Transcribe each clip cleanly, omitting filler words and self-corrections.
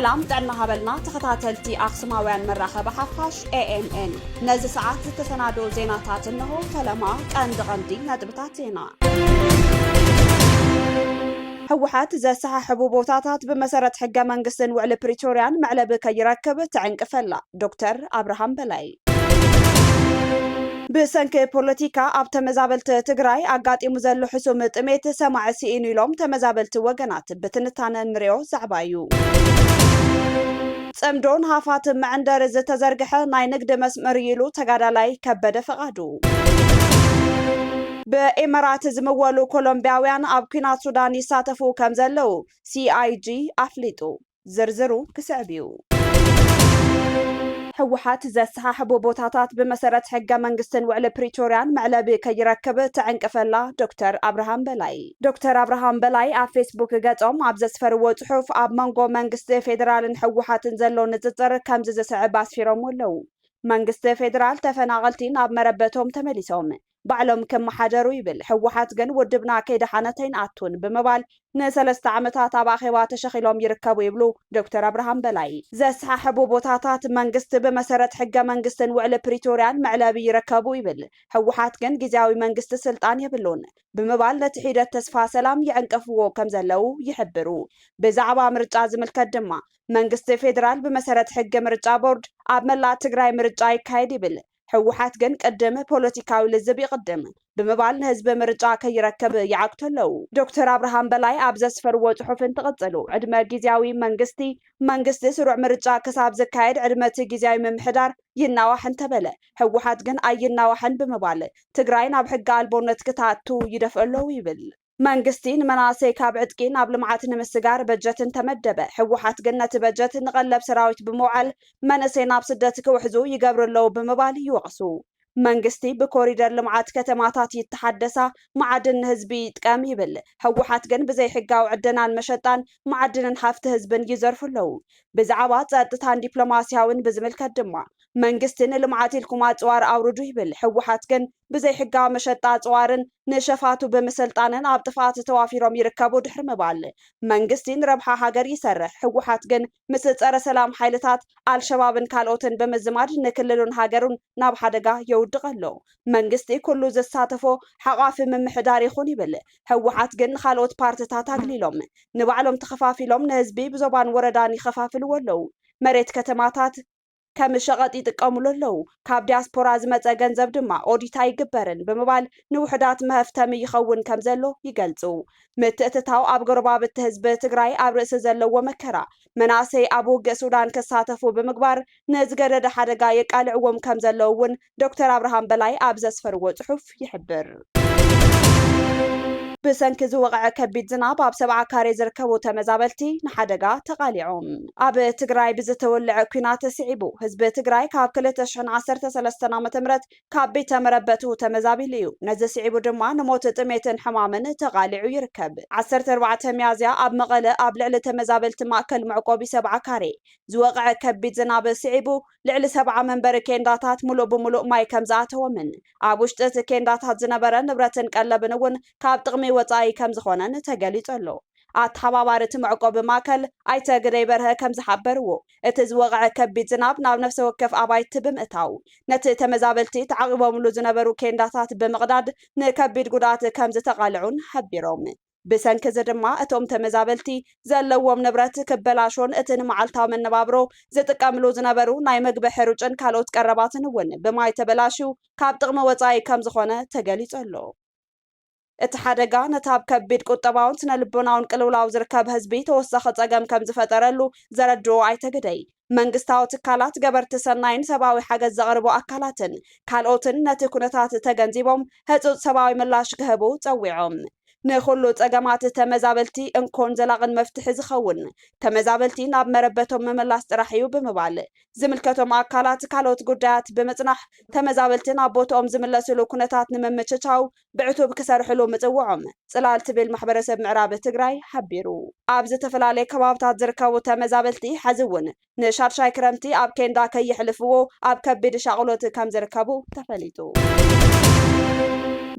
سلام دعنا هبلنا تخطاتلتي أقسماويان مراخة بحفاش AMN نزي ساعات تتسنادو زيناتات انه فلما غندي ندبتاتينا هوحات زي سححبو بوتاتات بمسارة حقا منقسن وعلى بريتوريان معلب كيركب تعنق فلا دكتور أبراهام بلاي بسنك بوليتيكا أب تمزابلت تجراي أقاط يمزلو حسوم تميت سماع سيئين يلوم تمزابلت وقنات بتنتانا نريو زعبايو صمدون هافات معندر زي تزرقحة ناي نقد مسمريلو تقادالاي كبدا فقادو بإمارات زموالو كولومبياويان أب كينات سوداني ساتفو كمزلو CIG أفليتو زرزرو كسعبيو هوحات زي سححبو بوتاتات بمسارة حقا منقسن وعلى بريتوريان معلب كيركب تعنق فلا دكتور أبراهام بلاي دكتور أبراهام بلاي على فيسبوك قاتهم عبزس فرو صحف أب منقو منقست فيدرال هوحات نزلو نتزر كامز زي سعباس فيرم ولو منقست فيدرال تفناغلتين أب مربتهم تمليسهم بعلم كم حجروا يبل هوحات جن ودبنا كيد حانتين عطون بمبال نسلست عمتات أباخوات شخيلهم يركبوا يبلو دكتور أبراهام بلاي زس حبو بوتاتات منقست بمسارة حقا منقستن وعلى بريتوريان معلبي يركبوا يبل هوحات جن جزاوي منقست سلطان يبلون بمبال نتحيدة تسفا سلام يعنقفوه كمزلو يحبروا بزعبا مرجع زملكة دما منقست فيدرال بمسارة حقا مرجع بورد عب ملا تقراي مرجع يكايد يبل هوحات جن قدم بوليتيكاوي لزب يقدم بمبال هزب مرجع كيركب يعقتلو دكتور أبراهام بلاي أبزس فرو صحفن تغطلو عدما جزاوي منقستي سرع مرجع كساب زكايد عدما تجزاوي ممحدار يناوحن تبله هوحات جن أي يناوحن بمبال تقراين أب حق البونت كتاتو يدفعلو يبل منقستين مناسي كابعدكين قبل معاتنا مسجار بجتن تمدبه حوحات جنة بجتن غلب سراويت بموعل منسي ناب سدتك وحزو يقبر اللو بمبالي يوقسو منقستي بكوريدر لمعات كتماتات يتحدثا معدن هزبي تقام يبل حوحات جن بزي حقاو عدنا المشطان معدن حافت هزبن يزرف اللو بزعبات زادتان دبلوماسياون بزمل كدما منقستين لمعاتي الكومات وار أوردو يبل حوحات جن بزي حقاو مشطات وارن نشفاتو بمسلطانن أب طفات توافيروم يركبو دحر مبال منقستين ربحا هاجر يسرح حوحات جن مستصر سلام حيلتات الشبابن كالوتن بمزمار نكللون هاجرون ناب حدقا يودغلو منقستي كلو زساتفو حقاف من محدار يخون يبل حوحات جن خالوت بارتتات اقليلوم نبعلوم تخفافيلوم نهزبي بزبان ورداني خفافل ولو مريت كتماتات كم شغط يتقاملو لو كاب دياسبورا زمصا ገንዘብ ድማ ኦዲት አይግበርን በመባል ንውሕዳት መህፍተም ይኸውን ከም ዘሎ ይገልጹ ምትእትታው ኣብ ገረባብት ህዝብ ትግራይ ኣብ ርእሲ ዘለዎ መከራ መናሰይ ኣብ ውግእ ሱዳን ከሳተፉ ብምግባር ንዝገደደ ሓደጋ የቃልዕዎም ከም ዘለውን ዶክተር አብርሃም በላይ ኣብ ዘስፈርዎ ጽሑፍ ይሕብር بسنك زوقع كبيد زناب اب 7 كاري زركبو تمزابلتي نحدقا تقاليعهم اب تግራይ بزتولع كينات سعيبو حزب تግራይ كاب 2013 عام كاب بيت مربتو تمزابيليو نز سعيبو دما نموت طميتن حمامن تقاليعو يركب 14 ميازيا اب مقله اب لعل تمزابلت ماكل معقوبي 7 كاري زوقع كبيد زناب سعيبو لعل 7 منبر كينداتات ملو بملو ماي كمزاتو من اب وشت كينداتات زنبره نبرتن قلبنون كاب طقمي وصاي كم زخونن تغليص له اتحبابارت معقوب ماكل ايتغدي برها كم زحبرو اتزوقع كبيد زناب ناب نفس وكف ابايت بمئتاو نت تمزابلتي تعقبوا ملو زنبرو كينداتات بمقداد نكبيد غدات كم زتقالعون حبيروم بسنك زدما اتوم تمزابلتي زلوم نبرت كبلاشون اتن معلتا منبابرو زتقاملو زنبرو ناي مغب حروچن كالوت قرباتن ون بماي تبلاشو كاب طقم وصاي كم زخونه تغليص له اتحادقا نتاب كبيد قطباون سنلبوناون قلولاو زركب هزبي توسخ صقم كم زفترلو زردو ايتغدي منغستاو تكالات غبرت سناين سباوي حاجز زغربو اكالاتن كالوتن نت كونتات تگنزيبوم هصص سباوي ملاش كهبو صويعوم نخلو صقمات تمزابلتي انكون زلاغن مفتح زخون تمزابلتي ناب مربتهم مملاس طرحيو بمبال زملكتهم اكالات كالوت غدات بمصنح تمزابلتي نابوتهم زملسلو كونتات نممچچاو بعتوب كسرحلو مصوعهم صلال تبل محبرسب معراب تግራይ حبيرو ابز تفلالي كبابታት زركبو تمزابلتي حزون نشارشاي كرمتي اب كيندا كيحلفو اب كبيد شاقلوت كم زركبو تفليتو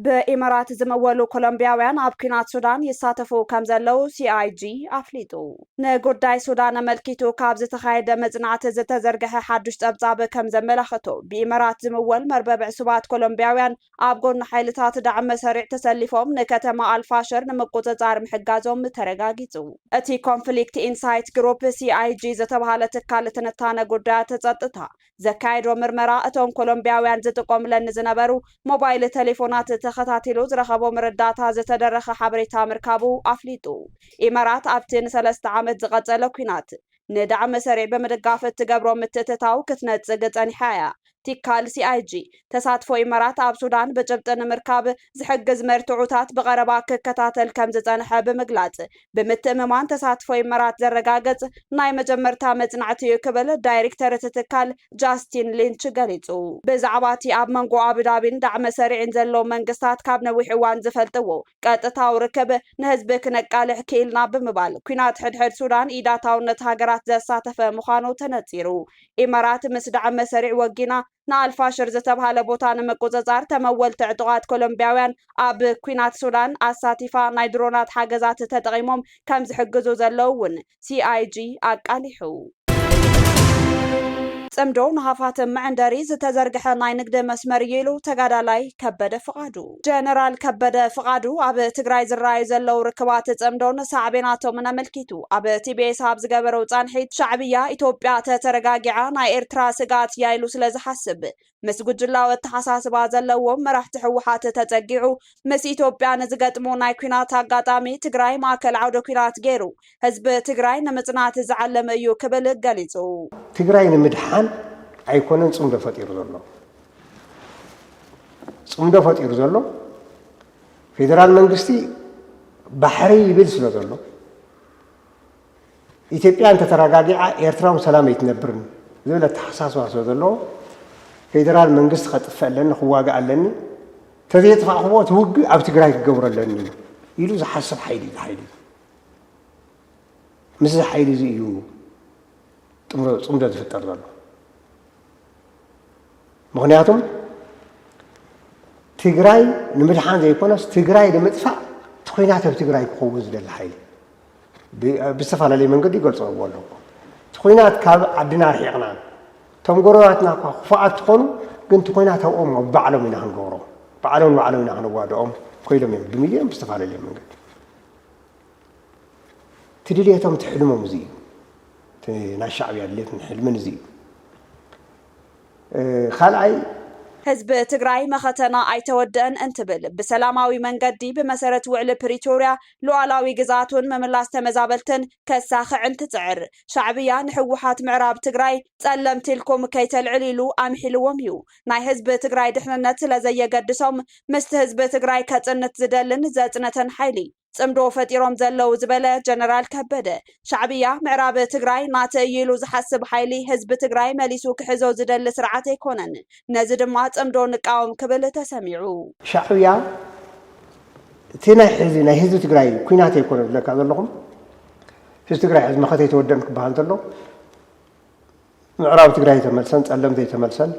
بإمارات زمولو كولومبياويان أب كينات سودان يساتفو كمزلو CIG أفليتو نقرداي سودان ملكيتو كابز تخايد مزنعت زتزرقح حدوش تبزاب كمزملختو بإمارات زمول مربع سبات كولومبياويان أب قرن حيلتات دعم سريع تسلفهم نكتما الفاشر نمقوتزار محقازهم ترقاقيتو أتي كونفليكت إنسايت جروب CIG زتبهالة كالتنتانا قردات تزدتها زكايدو مرمرا أتوم كولومبياويان زتقوم لنزنبرو موبايل تليفونات تخطاتيلو زرخبو مرداتا زتدرخ حبريتا مركابو أفليتو إمارات أبتين 3 عامت زغطلو كينات ندعم سريع بمدقافة تقبرو متتتاو كتنت زغطاني حيا تيكال CIG تساتفو إمارات أب سودان بجبطن مركاب زحقز مرتعوتات بغرباك كتاتل كمززانح بمقلاط بمتأممان تساتفو إمارات زرقاقز ناي مجمرتا مزنعتيو كبل دايركتر تتكال جاستين لينش قليتو بزعباتي أب منقو عبدابين دعم سريع نزلو منقستات كابنا وحوان زفلتو كاتتاو ركب نهزبك نقالح كيلنا بمبال كينات حد سودان إيداتاو نتهاقرات زساتف مخانو تنتيرو إمارات مسدعم سريع وقينا نا الفاشر زتبهال بوتان مقوززار تمول تعطغات كولومبياويان أب كوينات سودان أساتيفا نايدرونات حاجزات تتغيمهم كم زحقزو زلوون CIG أقاليحو صمدو نهافات معندري زتزرقح ناي نقد مسمر يلو تقادالاي كبد فقادو جنرال كبد فقادو أب تقراي زراي زلو ركبات صمدو نساعبيناتو من ملكيتو أب TBS هاب زقابرو تانحيت شعبية إتوبيا تترقاقعا ناي إرترا سقات يايلو سلز حسب مسجد جلاو التحساسبا زلو مرحت حوحات تتقعو مس إتوبيا نزقاتمو ناي كوينات قاطامي تقراي ماكل عودو كوينات جيرو هزب تقراي نمتنات زعلم ايو كبل قاليتو تقراي نمدحان أيكونن صمد فطير زلو صمد فطير زلو فيدرال منغستي بحري يبل سلو زلو إثيوبيا أنت تراجع إيرترا وسلام يتنبرن ذولا تحساس واسو زلو فيدرال منغست خطف لنا خواقع لنا تذيت فاخوات وق أب تقراي قبر لنا يلو زحسب حيلي مس حيلي زيو صمد فطر زلو مغنياتهم تجراي نمدحان زي كونس تجراي لمدفع تخيناته بتجراي قوز للحيل بستفعل لي من قد يقول صوب والله تخينات كاب عدنا رحيقنا تمقراتنا خفاءات تخونوا كنت تخيناته أم بعلم من هنقورو بعلم من هنوادو أم كيلو من بمليون بستفعل لي من قد تدليتهم تحلموا مزيد ناشعب يالليت نحلم زي خالعي حزب تقراي مختنا ايتودن انتبل بسلاماوي منقدي بمسارة وعل بريتوريا لوعلاوي قزاتون مملاس تمزابلتن كساخ انت تعر شعبيا نحوحات معراب تقراي تسلمت لكم كي تلعليلو امحلو وميو ناي حزب تقراي دحننت لزي قدسهم مست حزب تقراي كتنت زدلن زاتنتن حيلي صمدو فطيروم زلو زبله جنرال كبده شعبيه معراب تግራይ ናተይሉ ዝሐስብ ሓይሊ ህዝብ ትግራይ መሊሱ ክሕዞ ዝደል ስርዓት ኣይኮነን ነዚ ድማ ጽምዶ ንቃወም ክብል ተሰሚዑ شعبيه تنا حزي ናይ ህዝብ ትግራይ ኩናት ኣይኮነን ለካ ዘለኹም ህዝብ ትግራይ ሕዝ መኸተ የተወደን ክበሃል ዘሎ ምዕራብ ትግራይ ተመልሰን ጸለምት ተመልሰን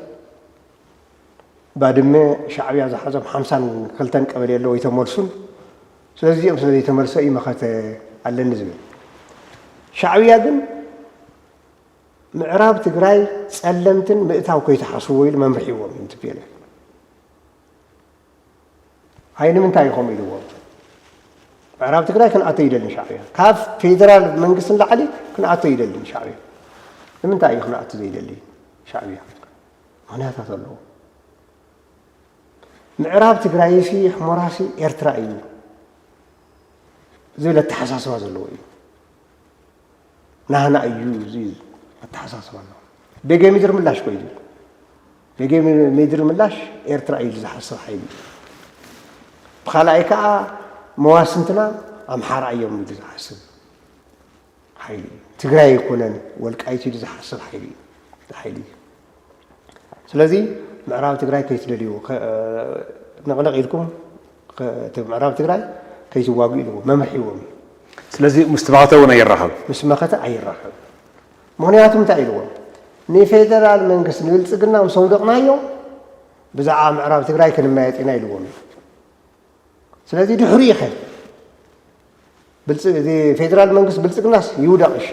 ባድመ شعبيه ዝሐዘም 52 ቀበሌ ያለው የተመልሱን ስለዚህ ስለዚህ ተመልሰ ይመኸተ አለን ዝብል شعبيه ግን ምዕራብ ትግራይ ጸለምትን ምእታው ከይተሐስቡ ኢል መምርሒዎም እንትፈለ ሃይን ምን ታይኹም ኢልዎም ምዕራብ ትግራይ ክንኣቶ ይደልን شعبيه ካብ ፌደራል መንግስትን ላዕሊ ክንኣቶ ይደልን شعبيه ምን ታይ ክንኣቶ ዘይደልን شعبيه ምክንያታት ኣለዎ ምዕራብ ትግራይ ሲ ሕሞራሲ ኤርትራ እዩ زي التحساس وازلوي نحن أيو زي التحساس والله بيجي ميدر ملاش كويدي بيجي ميدر ملاش إيرترا إيل حصل حيلي بخلايكا مواسنتنا أم حار أيام ميدر حصل حيلي تجري يكونن والكايتي إيل حصل حيلي سلذي معراب تجري كيس لليو نقول لكم معراب تجري كيس واقيلو ما محيوم ስለዚህ مستبعته ونيرحب مسمخته አይራحب ምክንያቱም ታይልዎ ንፌደራል መንግስት ንብልጽግና ሰውደቅናዮ ብዛዓ ምዕራብ ትግራይ ክንማየጥና ይልዎም ስለዚህ ድሕሪ ኢኸ ፌደራል መንግስት ብልጽግናስ ይውደቕ እሺ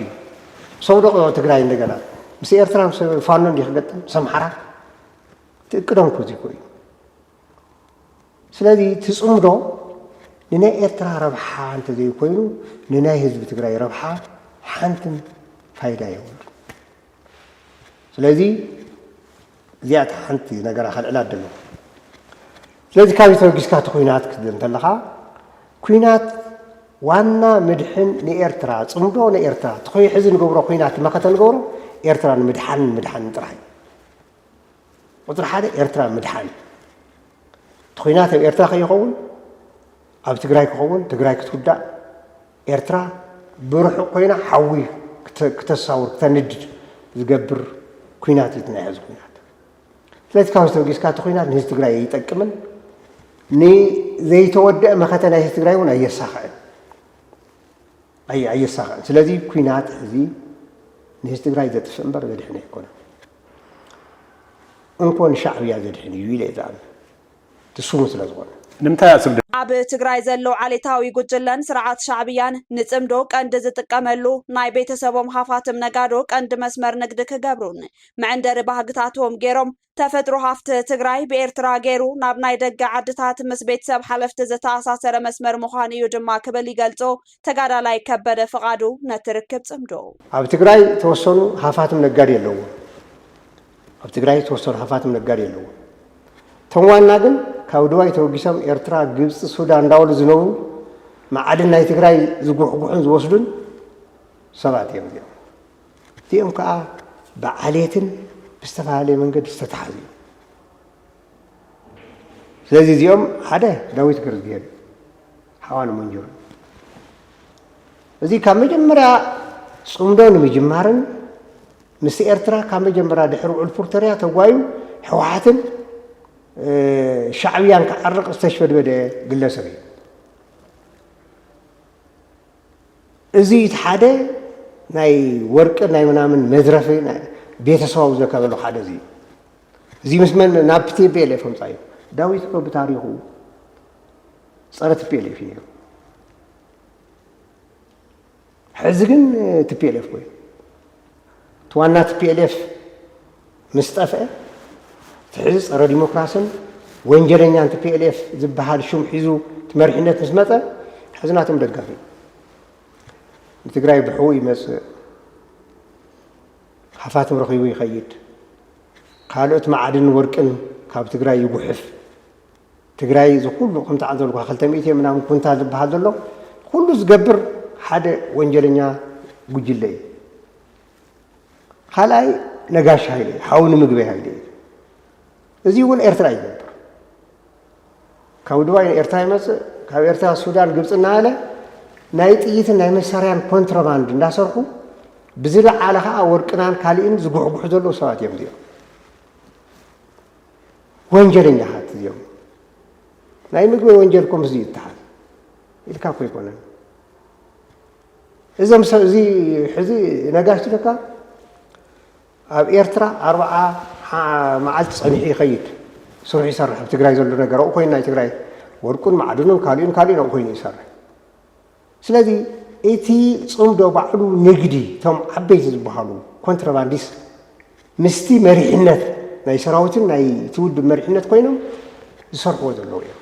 ሰውደቕ ትግራይ እንደገና ምስ ኤርትራ ፋኖ እንዲህ ክገጥም ሰምሓራ ትእቅዶም ኩዚ ኮይኑ ስለዚህ ትጽምዶ ንናይ ኤርትራ ረብሓ እንተዘይኮይኑ ንናይ ህዝቢ ትግራይ ረብሓ ሓንትን ፋይዳ የብሉ ስለዚህ እዚኣታ ሓንቲ ነገራ ካልዕላ ደሎ ስለዚህ ካብዚ ተወጊስካ እቲ ኩናት ክትብል እንተለኻ ኩናት ዋና ምድሕን ንኤርትራ ጽምዶ ንኤርትራ ትኾይ ሕዚ ንገብሮ ኩናት መኸተ ንገብሮ ኤርትራ ንምድሓን ጥራሕ ቁፅሪ ሓደ ኤርትራ ምድሓን ትኹናት ኣብ ኤርትራ ከይኸውን ኣብ ትግራይ ክኸውን ትግራይ ክትውዳእ ኤርትራ ብርሑቕ ኮይና ሓዊ ክተሳውር ክተንድድ ዝገብር ኩናት እዩ ናይ ሕዚ ኩናት ስለዚ ካብ ዝተወጊስካ እቲ ኩናት ንህዝቢ ትግራይ ኣይጠቅምን ንዘይተወድአ መኸተ ናይ ህዝቢ ትግራይ እውን ኣየሳኽዕን ስለዚ ኩናት ሕዚ ንህዝቢ ትግራይ ዘጥፍእ እምበር ዘድሕን ኣይኮነን እንኮን ሻዕብያ ዘድሕን እዩ ኢለ ዝኣምን ትስሙ ስለ ዝኾነ ንምንታይ ኣጽምዶ ኣብ ትግራይ ዘለው ዓሌታዊ ጉጅለን ስርዓት ሻዕብያን ንጽምዶ ቀንዲ ዝጥቀመሉ ናይ ቤተሰቦም ሃፋትም ነጋዶ ቀንዲ መስመር ንግዲ ክገብሩን መዕንደሪ ባህግታቶም ገይሮም ተፈጥሮ ሃፍቲ ትግራይ ብኤርትራ ገይሩ ናብ ናይ ደገ ዓድታት ምስ ቤተሰብ ሓለፍቲ ዝተኣሳሰረ መስመር ምዃኑ እዩ ድማ ክብል ይገልጾ ተጋዳላይ ከበደ ፍቓዱ ነቲ ርክብ ጽምዶ ኣብ ትግራይ ተወሰኑ ሃፋትም ነጋዲ ኣለዎ ቶም ዋና ግን ካብ ድባይ ተወጊሶም ኤርትራ ግብፂ ሱዳን እንዳወሉ ዝነብሩ ማዕድን ናይ ትግራይ ዝጉሕጉሕን ዝወስዱን ሰባት እዮም እዚኦም ከዓ ብዓልየትን ብዝተፈላለየ መንገዲ ዝተተሓዙ እዮም ስለዚ እዚኦም ሓደ ዳዊት ገርዝጌር ሓዋን መንጀሩ እዚ ካብ መጀመርያ ጽምዶ ንምጅማርን ምስ ኤርትራ ካብ መጀመርያ ድሕሪ ውዕል ፕሪቶርያ ተጓዩ ሕወሓትን ሻዕብያን ክዓርቕ ዝተሽፈድበደ ግለሰብ እዩ እዚ እቲ ሓደ ናይ ወርቂ ናይ ምናምን መዝረፊ ቤተሰባዊ ዘከበሉ ሓደ እዚ ምስ መን ናብ ቲፒኤልኤፍ ምፃ እዩ ዳዊት እኮ ብታሪኹ ፀረ ቲፒኤልኤፍ እዩ ነይሩ ሕዚ ግን ቲፒኤልኤፍ ኮይኑ እቲ ዋና ቲፒኤልኤፍ ምስ ጠፍአ ሕዚ ፀረ ዲሞክራስን ወንጀለኛን ቲፒኤልኤፍ ዝበሃል ሹም ሒዙ ትመሪሕነት ምስ መፀ ሕዚ ናቶም ደጋፊ ንትግራይ ብሕው ይመፅእ ሃፋትም ረኺቡ ይኸይድ ካልኦት ማዕድን ወርቅን ካብ ትግራይ ይጉሕፍ ትግራይ ዝኩሉ ከምቲ ዓዘልኳ 200 ምናምን ኩንታል ዝበሃል ዘሎ ኩሉ ዝገብር ሓደ ወንጀለኛ ጉጅለ እዩ ካልኣይ ነጋሽ ሃይለ ሓውን ምግቢ ሃይለ እዚ እውን ኤርትራ ይነበር ካብ ድባይ ኤርትራ ይመፅእ ካብ ኤርትራ ሱዳን ግብፅ እናሃለ ናይ ጥይትን ናይ መሳርያን ኮንትሮባንድ እንዳሰርሑ ብዝለዓለ ከዓ ወርቅናን ካልእን ዝጉሕጉሑ ዘለዉ ሰባት እዮም እዚኦም ወንጀለኛታት እዚኦም ናይ ምግቢ ወንጀልኩም እዚ ይተሓል ኢልካ እኮ ይኮነን እዞም ሰብ እዚ ሕዚ ነጋሽ ትለካ ኣብ ኤርትራ 40 መዓልቲ ፀኒሑ ይኸይድ ስራሕ ይሰርሕ ኣብ ትግራይ ዘሎ ነገር ኣብኡ ኮይኑ ናይ ትግራይ ወርቁን ማዕድኑን ካልእን ኣብኡ ኮይኑ ይሰርሕ ስለዚ እቲ ጽምዶ ባዕሉ ንግዲ ቶም ዓበይቲ ዝበሃሉ ኮንትራባንዲስ ምስቲ መሪሕነት ናይ ሰራዊትን ናይ ትውድብ መሪሕነት ኮይኖም ዝሰርሕዎ ዘለዉ እዮም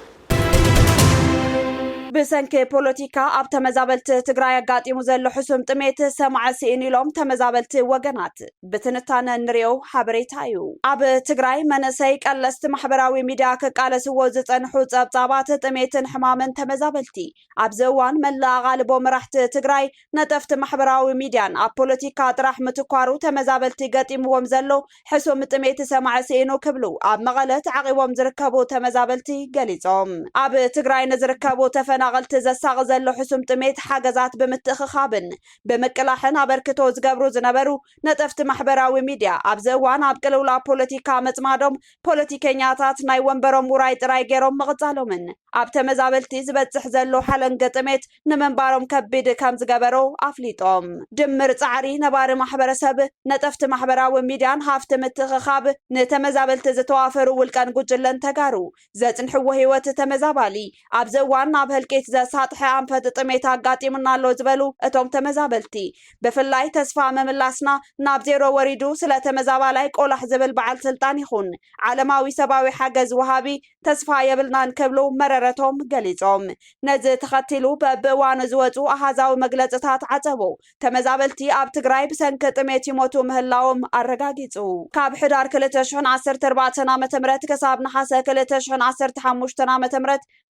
ብሰንኪ ፖለቲካ ኣብ ተመዛበልቲ ትግራይ ኣጋጢሙ ዘሎ ሕሱም ጥሜት ሰማዕ ስኢን ኢሎም ተመዛበልቲ ወገናት ብትንታነ ንሪኦ ሓበሬታ እዩ ኣብ ትግራይ መነሰይ ቀለስቲ ማሕበራዊ ሚድያ ክቃለስዎ ዝፀንሑ ፀብፃባት ጥሜትን ሕማምን ተመዛበልቲ ኣብዚ እዋን መላእ ቃልቦ መራሕቲ ትግራይ ነጠፍቲ ማሕበራዊ ሚድያን ኣብ ፖለቲካ ጥራሕ ምትኳሩ ተመዛበልቲ ገጢምዎም ዘሎ ሕሱም ጥሜት ሰማዕ ስኢኑ ክብሉ ኣብ መቐለ ተዓቂቦም ዝርከቡ ተመዛበልቲ ገሊፆም ኣብ ትግራይ ንዝርከቡ ተፈናቀልቲ ዘሳቕ ዘሎ ሕሱም ጥሜት ሓገዛት ብምትኽኻብን ብምቅላሕን አበርክቶ ዝገብሩ ዝነበሩ ነጠፍቲ ማሕበራዊ ሚድያ ኣብ ዘዋን ኣብ ቅልውላ ፖለቲካ መጽማዶም ፖለቲከኛታት ናይ ወንበሮም ውራይ ጥራይ ገይሮም መቕጻሎምን ኣብ ተመዛበልቲ ዝበጽሕ ዘሎ ሓለንገ ጥሜት ንምንባሮም ከቢድ ከም ዝገበሮ ኣፍሊጦም ድምር ጻዕሪ ነባሪ ማሕበረሰብ ነጠፍቲ ማሕበራዊ ሚድያን ሃፍቲ ምትኽኻብ ንተመዛበልቲ ዝተዋፈሩ ውልቀን ጉጅለን ተጋሩ ዘጽንሕዎ ህይወት ተመዛባሊ ኣብ ዘዋን ናብ ህልቂት ዘሳጥሐ ኣንፈት ጥሜት ኣጋጢሙና ኣሎ ዝበሉ እቶም ተመዛበልቲ ብፍላይ ተስፋ መምላስና ናብ ዜሮ ወሪዱ ስለ ተመዛባላይ ቆላሕ ዝብል በዓል ስልጣን ይኹን ዓለማዊ ሰብአዊ ሓገዝ ወሃቢ ተስፋ የብልናን ክብሉ መረረቶም ገሊጾም ነዚ ተኸቲሉ በብእዋኑ ዝወፁ ኣሃዛዊ መግለጽታት ዓጸቡ ተመዛበልቲ ኣብ ትግራይ ብሰንኪ ጥሜት ይሞቱ ምህላዎም ኣረጋጊጹ ካብ ሕዳር 2014 ዓ.ም ክሳብ ነሓሰ 2015 ዓ.ም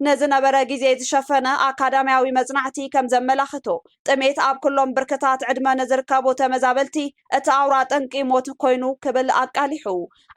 ነዝነበረ ግዜ ዝሸፈነ አካዳሚያዊ መጽናዕቲ ከም ዘመላኽቶ ጥሜት ኣብ ኩሎም ብርክታት ዕድመ ንዝርከቡ ተመዛበልቲ እቲ ኣውራ ጠንቂ ሞት ኮይኑ ክብል ኣቃሊሑ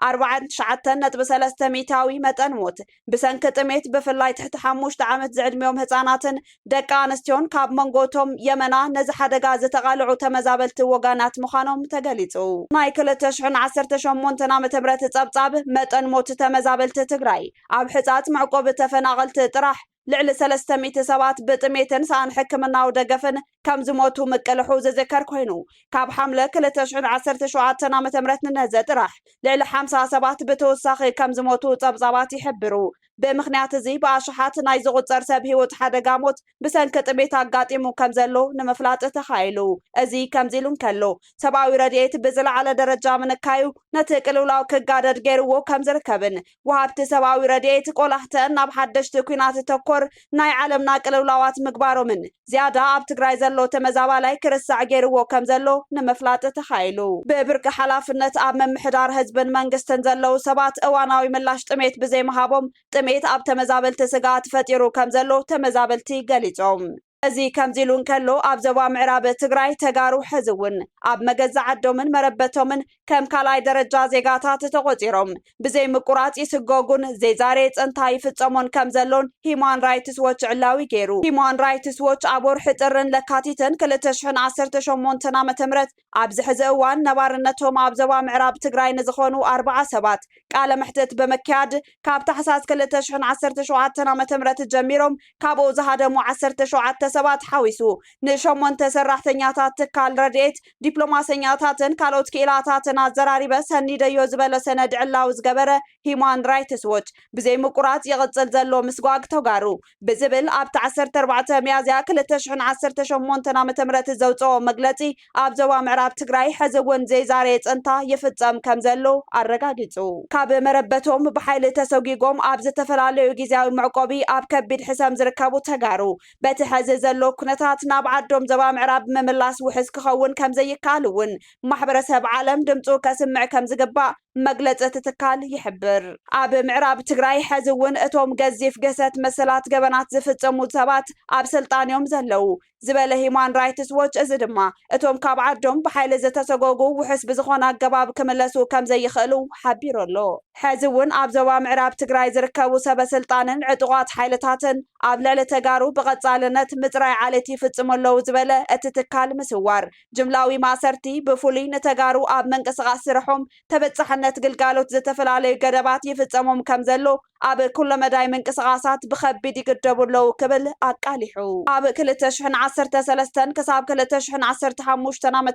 49.3 ሚታዊ መጠን ሞት ብሰንኪ ጥሜት ብፍላይ ትሕቲ 5 ዓመት ዝዕድሚዮም ህፃናትን ደቂ ኣንስትዮን ካብ መንጎቶም የመና ነዚ ሓደጋ ዝተቃልዑ ተመዛበልቲ ወጋናት ምዃኖም ተገሊጹ ናይ 2018 ዓ.ም ጸብጻብ መጠን ሞት ተመዛበልቲ ትግራይ ኣብ ሕጻጽ መዕቆብ ተፈናቀልቲ ጥራሕ ልዕሊ 300 ሰባት ብጥሜትን ሳን ሕክምናዊ ደገፍን ከም ዝሞቱ ምቅልሑ ዝዝከር ኮይኑ ካብ ሓምለ 2017 ዓ.ም ንነዘ ጥራሕ ልዕሊ 50 ሰባት ብተወሳኺ ከም ዝሞቱ ጸብጻባት ይሕብሩ ብምኽንያት እዚ ብኣሽሓት ናይ ዝቁጸር ሰብ ህይወት ሓደጋ ሞት ብሰንኪ ጥሜት ኣጋጢሙ ከም ዘሎ ንምፍላጥ ተኻኢሉ እዚ ከምዚ ኢሉ እንከሎ ሰብአዊ ረድኤት ብዝለዓለ ደረጃ ምንካዩ ነቲ ቅልውላው ክጋደድ ገይርዎ ከም ዝርከብን ወሃብቲ ሰብአዊ ረድኤት ቆላሕተን ናብ ሓደሽቲ ኩናት ተኮር ናይ ዓለምና ቅልውላዋት ምግባሮምን ዝያዳ ኣብ ትግራይ ዘሎ ተመዛባላይ ክርስዕ ገይርዎ ከም ዘሎ ንምፍላጥ ተኻኢሉ ብብርቂ ሓላፍነት ኣብ ምምሕዳር ህዝብን መንግስትን ዘለው ሰባት እዋናዊ ምላሽ ጥሜት ብዘይመሃቦም ጥሜት ኣብ ተመዛበልቲ ስጋት ፈጢሩ ከም ዘሎ ተመዛበልቲ ገሊጾም እዚ ከምዚ ኢሉ እንከሎ ኣብ ዞባ ምዕራብ ትግራይ ተጋሩ ሕዝውን ኣብ መገዛ ዓዶምን መረበቶምን ከም ካልኣይ ደረጃ ዜጋታት ተቆፂሮም ብዘይ ምቁራጽ ይስጎጉን ዘይዛሬ ጽንታ ይፍጸሞን ከም ዘሎን ሂማን ራይትስ ዎች ዕላዊ ገይሩ ሂማን ራይትስ ዎች ኣብ ወርሒ ጥርን ለካቲትን 2018 ዓ.ም ኣብ ዝሕዚ እዋን ነባርነቶም ኣብ ዞባ ምዕራብ ትግራይ ንዝኾኑ 40 ሰባት ቃለ መሕተት በመካየድ ካብ ታሕሳስ 2017 ዓ.ም ጀሚሮም ካብኡ ዝሃደሙ 17 ሰባት ሓዊሱ ን8 ሰራሕተኛታት ትካል ረድኤት ዲፕሎማሰኛታትን ካልኦት ክኢላታትን ኣዘራሪበ ሰኒደዮ ዝበለ ሰነድ ዕላው ዝገበረ ሂማን ራይትስ ዎች ብዘይ ምቁራጽ ይቕጽል ዘሎ ምስጓግ ተጋሩ ብዝብል ኣብ 14 ሚያዝያ 2018 ዓ.ም ዘውፅኦ መግለጺ ኣብ ዞባ ምዕራብ ትግራይ ሕዝውን ዘይዛሬ ጽንታ ይፍጸም ከም ዘሎ ኣረጋጊጹ ካብ መረበቶም ብሓይሊ ተሰጊጎም ኣብ ዝተፈላለዩ ጊዜያዊ መዕቆቢ ኣብ ከቢድ ሕሰም ዝርከቡ ተጋሩ በቲ ሕዚ ዘሎ ኩነታት ናብ ዓዶም ዞባ ምዕራብ ምምላስ ውሕስ ክኸውን ከም ዘይከኣል እውን ማሕበረሰብ ዓለም ድምፁ ከስምዕ ከም ዝግባእ መግለጽ ትካል ይሕብር ኣብ ምዕራብ ትግራይ ሕዚ እውን እቶም ገዚፍ ገሰት መሰላት ገበናት ዝፍጸሙ ሰባት ኣብ ስልጣንዮም ዘለው ዝበለ ሂማን ራይትስ ዎች እዚ ድማ እቶም ካብ ዓዶም ብሓይሊ ዝተሰጎጉ ውሕስ ብዝኾነ ኣገባብ ክምለሱ ከም ዘይኽእሉ ሓቢሩ ኣሎ ሕዚ እውን ኣብ ዞባ ምዕራብ ትግራይ ዝርከቡ ሰበስልጣንን ዕጡቋት ሓይልታትን ኣብ ልዕሊ ተጋሩ ብቐጻልነት ምጽራይ ዓለት ይፍጽሙ ኣለዉ ዝበለ እቲ ትካል ምስዋር ጅምላዊ ማእሰርቲ ብፍሉይ ንተጋሩ ኣብ መንቀሳቐሲ ስርሖም ተበጻሕነት ግልጋሎት ዝተፈላለዩ ገደባት ይፍጸሞም ከም ዘሎ ኣብ ኩሉ መዳይ መንቀሳቐሳት ብኸቢድ ይግደቡ ኣለዉ ክብል ኣቃሊሑ ኣብ 2013 ክሳብ 2015 ዓ.ም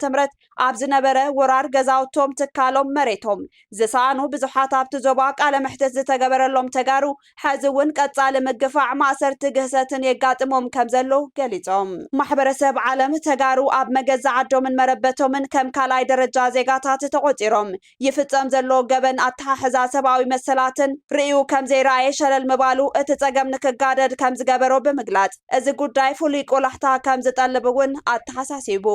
ኣብ ዝነበረ ወራር ገዛውቶም ትካሎም መሬቶም ዝሰኣኑ ብዙሓት ኣብቲ ዞባ ቃለ መሕተት ዝተገበረሎም ተጋሩ ሕዚ እውን ቀጻሊ ምግፋዕ ማእሰርቲ ግህሰትን የጋጥሞም ከም ዘሎ ገሊጾም ማሕበረሰብ ዓለም ተጋሩ ኣብ መገዛ ዓዶምን መረበቶምን ከም ካልኣይ ደረጃ ዜጋታት ተቆፂሮም ይፍጸም ዘሎ ገበን ኣተሓሕዛ ሰብአዊ መሰላትን ርእዩ ከም ዘይረኣየ ሸለል ምባሉ እቲ ጸገም ንክጋደድ ከም ዝገበሮ ብምግላጽ እዚ ጉዳይ ፍሉይ ቆላሕታ ከም ዝጠልብ እውን ኣተሓሳሲቡ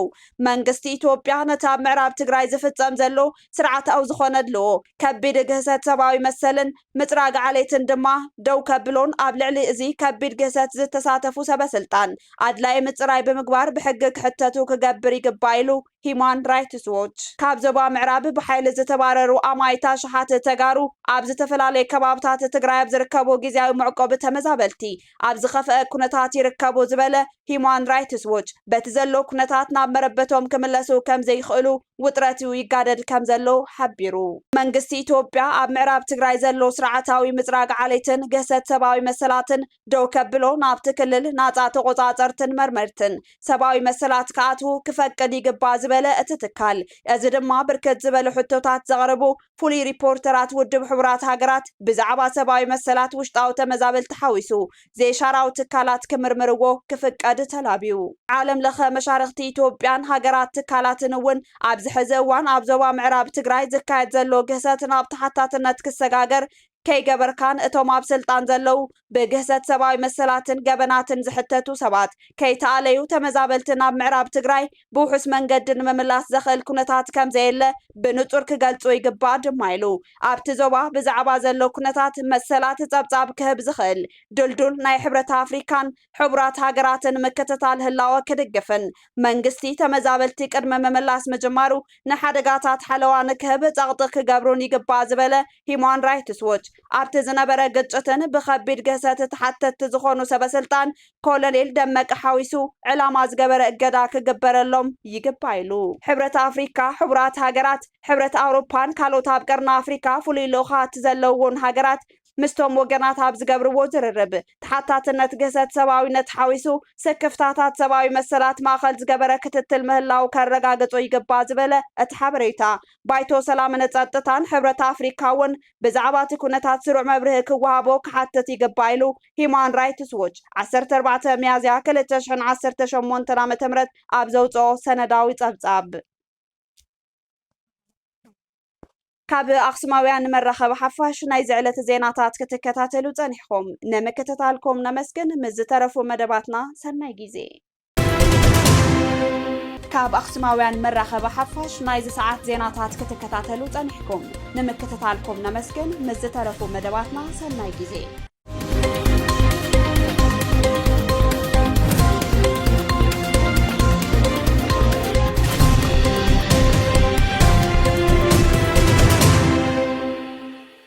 መንግስቲ ኢትዮጵያ ነቲ ኣብ ምዕራብ ትግራይ ዝፍጸም ዘሎ ስርዓታዊ ዝኾነ ድልዎ ከቢድ ግህሰት ሰብአዊ መሰልን ምጽራግ ዓሌትን ድማ ደው ከብሎን ኣብ ልዕሊ እዚ ከቢድ ግህሰት ዝተሳተፉ ሰበስልጣን ኣድላይ ምጽራይ ብምግባር ብሕጊ ክሕተቱ ክገብር ይግባእ ኢሉ ሂማን ራይትስ ዎች ካብ ዞባ ምዕራብ ብሓይሊ ዝተባረሩ ኣማይታ ሸሓት ተጋሩ ኣብ ዝተፈላለዩ ከባብታት ትግራይ ትግራይ ኣብ ዝርከቡ ጊዜያዊ መዕቆብ ተመዛበልቲ ኣብ ዝኸፍአ ኩነታት ይርከቡ ዝበለ ሂማን ራይትስ ዎች በቲ ዘሎ ኩነታት ናብ መረበቶም ክምለሱ ከም ዘይኽእሉ ውጥረት ይጋደድ ከም ዘሎ ሓቢሩ መንግስቲ ኢትዮጵያ ኣብ ምዕራብ ትግራይ ዘሎ ስርዓታዊ ምጽራግ ዓሌትን ገሰት ሰብኣዊ መሰላትን ደው ከብሎ ናብቲ ክልል ናጻ ተቆጻጸርትን መርመርትን ሰብኣዊ መሰላት ከኣትዉ ክፈቅድ ይግባእ ዝበለ እቲ ትካል እዚ ድማ ብርክት ዝበለ ሕቶታት ዘቕርቡ ፍሉይ ሪፖርተራት ውድብ ሕቡራት ሃገራት ብዛዕባ ሰብኣዊ መሰላት ውሽጣዊ ተመዛበልቲ ሓዊሱ ዘይሻራዊ ትካላት ክምርምርዎ ክፍቀድ ተላብዩ ዓለም ለኸ መሻርክቲ ኢትዮጵያን ሃገራት ትካላትን እውን ኣብ ዝሕዚ እዋን ኣብ ዞባ ምዕራብ ትግራይ ዝካየድ ዘሎ ግህሰት ናብ ተሓታትነት ክሰጋገር ከይገበርካን እቶም ኣብ ስልጣን ዘለው ብግህሰት ሰብኣዊ መሰላትን ገበናትን ዝሕተቱ ሰባት ከይተኣለዩ ተመዛበልትን ናብ ምዕራብ ትግራይ ብውሑስ መንገዲ ንምምላስ ዘኽእል ኩነታት ከም ዘየለ ብንጹር ክገልጹ ይግባእ ድማ ኢሉ ኣብቲ ዞባ ብዛዕባ ዘሎ ኩነታት መሰላት ጸብጻብ ክህብ ዝኽእል ድልዱል ናይ ሕብረት ኣፍሪካን ሕቡራት ሃገራትን ምክትታል ህላወ ክድግፍን መንግስቲ ተመዛበልቲ ቅድመ ምምላስ ምጅማሩ ንሓደጋታት ሓለዋ ንክህብ ጸቕጢ ክገብሩን ይግባእ ዝበለ ሂማን ራይትስ ዎች ኣብቲ ዝነበረ ግጭትን ብኸቢድ ገሰት ተሓተቲ ዝኾኑ ሰበስልጣን ኮሎኔል ደመቀ ሓዊሱ ዕላማ ዝገበረ እገዳ ክግበረሎም ይግባእ ኢሉ ሕብረት ኣፍሪካ ሕቡራት ሃገራት ሕብረት ኣውሮፓን ካልኦት ኣብ ቀርኒ ኣፍሪካ ፍሉይ ልኡኻት ዘለውዎን ሃገራት ምስቶም ወገናት ኣብ ዝገብርዎ ዝርርብ ተሓታትነት ገሰት ሰብኣዊነት ሓዊሱ ስክፍታታት ሰብኣዊ መሰላት ማእኸል ዝገበረ ክትትል ምህላው ከረጋግጾ ይግባእ ዝበለ እቲ ሓበሬታ ባይቶ ሰላምን ጸጥታን ሕብረት ኣፍሪካ እውን ብዛዕባ እቲ ኩነታት ስሩዕ መብርሂ ክወሃቦ ክሓትት ይግባእ ኢሉ ሂማን ራይትስ ዎች 14 ሚያዝያ 2018 ዓ.ም ኣብ ዘውፅኦ ሰነዳዊ ጸብጻብ ካብ ኣኽሱማውያን መራኸቢ ሓፋሽ ናይ ዝዕለት ዜናታት ክትከታተሉ ጸኒሕኩም ንምክትታልኩም ነመስግን ምስ ዝተረፉ መደባትና ሰናይ ጊዜ ካብ ኣኽሱማውያን መራኸቢ ሓፋሽ ናይ ሰዓት ዜናታት ክትከታተሉ ጸኒሕኩም ንምክትታልኩም ነመስግን ምስ ዝተረፉ መደባትና ሰናይ ጊዜ